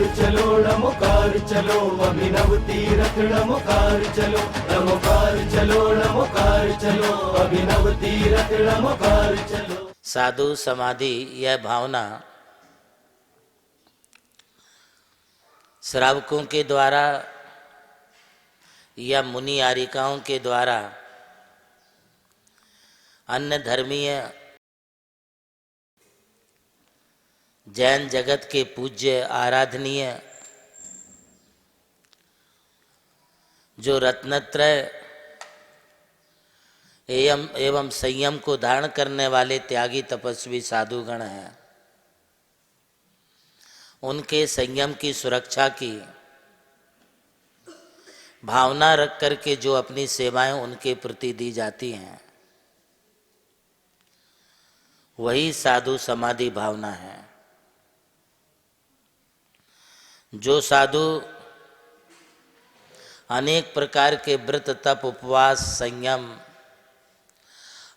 चलो नमोकार चलो, अभिनव तीरथ नमोकार चलो, नमोकार चलो नमोकार चलो, अभिनव तीरथ नमोकार चलो। साधु समाधि यह भावना श्रावकों के द्वारा या मुनि आरिकाओं के द्वारा अन्य धर्मीय जैन जगत के पूज्य आराधनीय जो रत्नत्रय एवं संयम को धारण करने वाले त्यागी तपस्वी साधुगण हैं, उनके संयम की सुरक्षा की भावना रख करके जो अपनी सेवाएं उनके प्रति दी जाती हैं, वही साधु समाधि भावना है। जो साधु अनेक प्रकार के व्रत तप उपवास संयम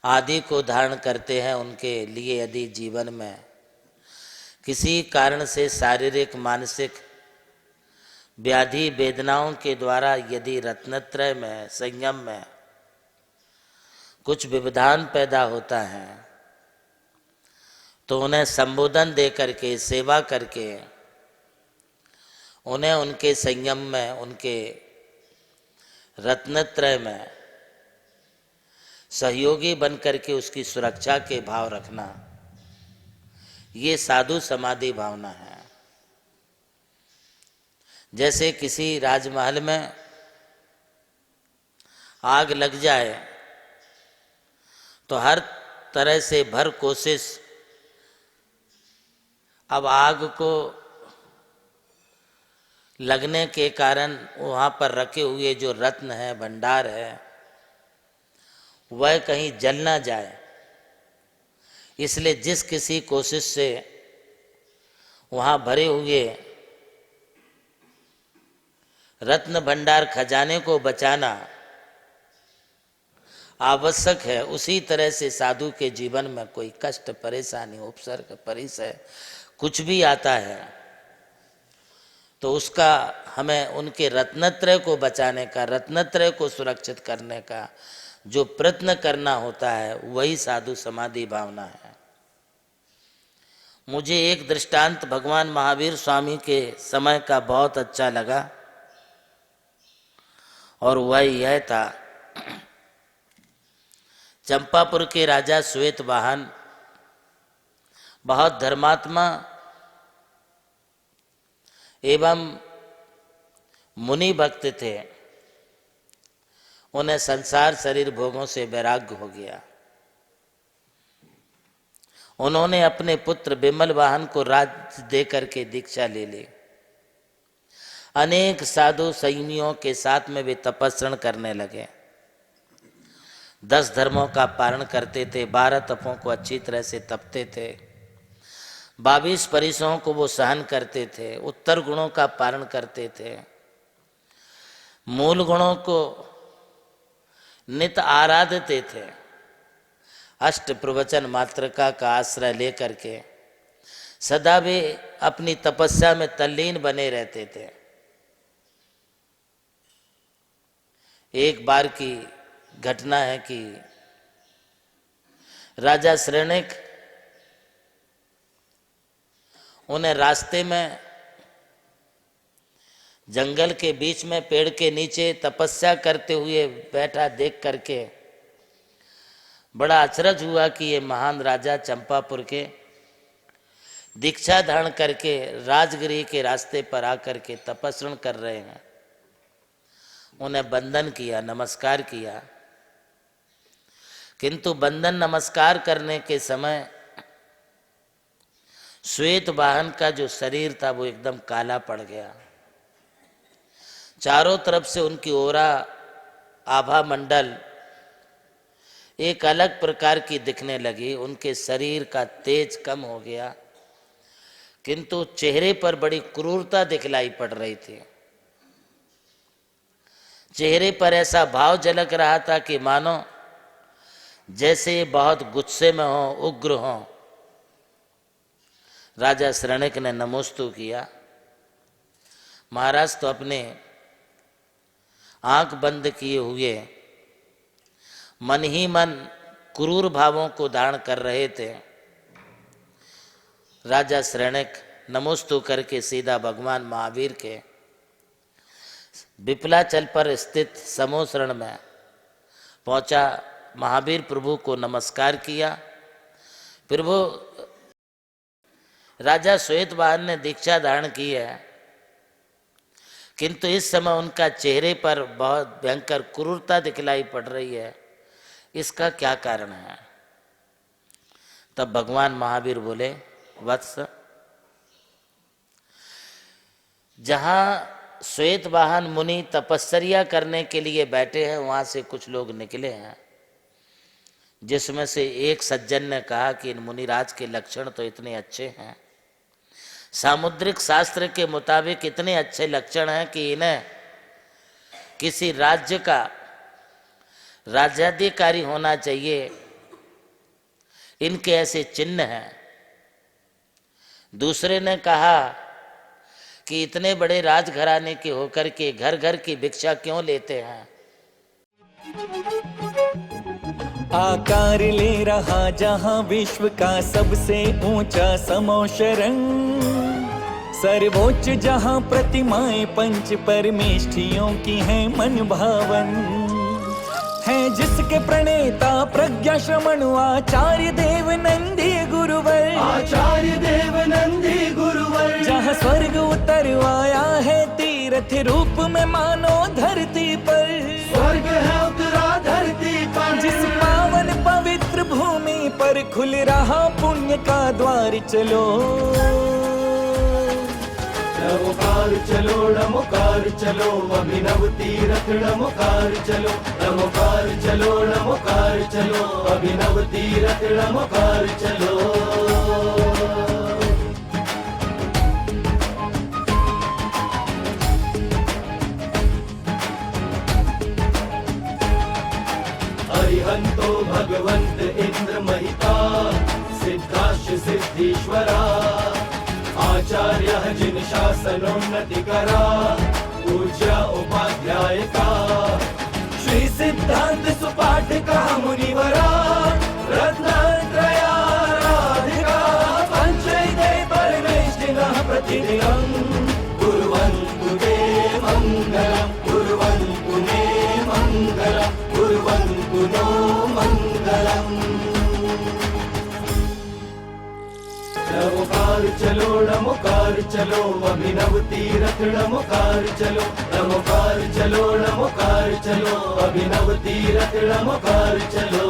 आदि को धारण करते हैं, उनके लिए यदि जीवन में किसी कारण से शारीरिक मानसिक व्याधि वेदनाओं के द्वारा यदि रत्नत्रय में संयम में कुछ व्यवधान पैदा होता है, तो उन्हें संबोधन दे करके सेवा करके उन्हें उनके संयम में उनके रत्नत्रय में सहयोगी बन करके उसकी सुरक्षा के भाव रखना, ये साधु समाधि भावना है। जैसे किसी राजमहल में आग लग जाए तो हर तरह से भर कोशिश अब आग को लगने के कारण वहाँ पर रखे हुए जो रत्न है भंडार है वह कहीं जल ना जाए, इसलिए जिस किसी कोशिश से वहाँ भरे हुए रत्न भंडार खजाने को बचाना आवश्यक है, उसी तरह से साधु के जीवन में कोई कष्ट परेशानी उपसर्ग परिचय कुछ भी आता है तो उसका हमें उनके रत्नत्रय को बचाने का, रत्नत्रय को सुरक्षित करने का जो प्रयत्न करना होता है, वही साधु समाधि भावना है। मुझे एक दृष्टांत भगवान महावीर स्वामी के समय का बहुत अच्छा लगा और वह यह था, चंपापुर के राजा श्वेतवाहन बहुत धर्मात्मा एवं मुनि भक्त थे। उन्हें संसार शरीर भोगों से वैराग्य हो गया। उन्होंने अपने पुत्र बिमल वाहन को राज्य दे करके दीक्षा ले ली। अनेक साधु संयमियों के साथ में वे तपस्या करने लगे। 10 धर्मों का पालन करते थे, 12 तपों को अच्छी तरह से तपते थे, 22 परिसरों को वो सहन करते थे, उत्तर गुणों का पालन करते थे, मूल गुणों को नित आराधते थे, अष्ट प्रवचन मातृका का आश्रय लेकर के सदा वे अपनी तपस्या में तल्लीन बने रहते थे। एक बार की घटना है कि राजा श्रेणिक उन्हें रास्ते में जंगल के बीच में पेड़ के नीचे तपस्या करते हुए बैठा देख करके बड़ा अचरज हुआ कि ये महान राजा चंपापुर के दीक्षा धारण करके राजगिरी के रास्ते पर आकर के तपस्या कर रहे हैं। उन्हें वंदन किया, नमस्कार किया, किंतु वंदन नमस्कार करने के समय श्वेत वाहन का जो शरीर था वो एकदम काला पड़ गया। चारों तरफ से उनकी ओरा आभा मंडल एक अलग प्रकार की दिखने लगी। उनके शरीर का तेज कम हो गया, किंतु चेहरे पर बड़ी क्रूरता दिखलाई पड़ रही थी। चेहरे पर ऐसा भाव झलक रहा था कि मानो जैसे बहुत गुस्से में हो, उग्र हो। राजा श्रेणिक ने नमोस्तु किया महाराज तो अपने आंख बंद किए हुए मन ही मन क्रूर भावों को धारण कर रहे थे। राजा श्रेणिक नमोस्तु करके सीधा भगवान महावीर के विपलाचल पर स्थित समोसरण में पहुंचा। महावीर प्रभु को नमस्कार किया। प्रभु, राजा श्वेतवाहन ने दीक्षा धारण की है, किंतु इस समय उनका चेहरे पर बहुत भयंकर क्रूरता दिखलाई पड़ रही है, इसका क्या कारण है? तब भगवान महावीर बोले, वत्स, जहां श्वेतवाहन मुनि तपस्या करने के लिए बैठे हैं, वहां से कुछ लोग निकले हैं, जिसमें से एक सज्जन ने कहा कि इन मुनिराज के लक्षण तो इतने अच्छे हैं, सामुद्रिक शास्त्र के मुताबिक इतने अच्छे लक्षण हैं कि इन्हें किसी राज्य का राज्याधिकारी होना चाहिए, इनके ऐसे चिन्ह हैं। दूसरे ने कहा कि इतने बड़े राजघराने के होकर के घर घर की भिक्षा क्यों लेते हैं? आकार ले रहा जहां विश्व का सबसे ऊंचा समोशरण, सर्वोच्च जहां प्रतिमाएं पंच परमेष्ठियों की हैं मन भावन, है जिसके प्रणेता प्रज्ञा श्रमण आचार्य देव नंदी गुरुवर, आचार्य देव नंदी गुरुवर, जहाँ स्वर्ग उतर आया है तीर्थ रूप में मानो धरती पर, स्वर्ग है उतरा धरती पर, जिस पावन पवित्र भूमि पर खुल रहा पुण्य का द्वार, चलो नमोकार चलो, नमोकार चलो, अभिनव तीरथ नमोकार चलो, नमोकार चलो, नमोकार चलो, अभिनव तीरथ नमोकार चलो। अरिहंतो भगवंत इंद्र महिता, सिद्धाश्च सिद्धीश्वरा, आचार्य जिन शासनोन्नति करा, पूज्य उपाध्याय का, श्री सिद्धांत सुपाठ का मुनिवरा, रत्नत्रया राधिका, पंचैते परमेष्ठिनः प्रतिदिनं कुर्वन्तु ते मङ्गलम्, कुर्वन्तु मे मङ्गलम्, कुर्वन्तु नो मङ्गलम्। नमोकार चलो, नमोकार चलो, अभिनव तीरथ नमोकार चलो, नमोकार चलो, नमोकार चलो, अभिनव तीरथ नमोकार चलो।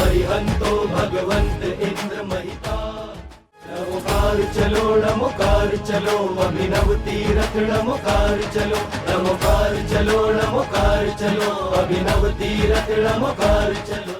अरिहंतो भगवंत इंद्र महिता, नमोकार चलो, नमोकार चलो, अभिनव तीरथ नमोकार चलो, नमोकार चलो, नमोकार चलो, अभिनव तीरथ नमोकार चलो।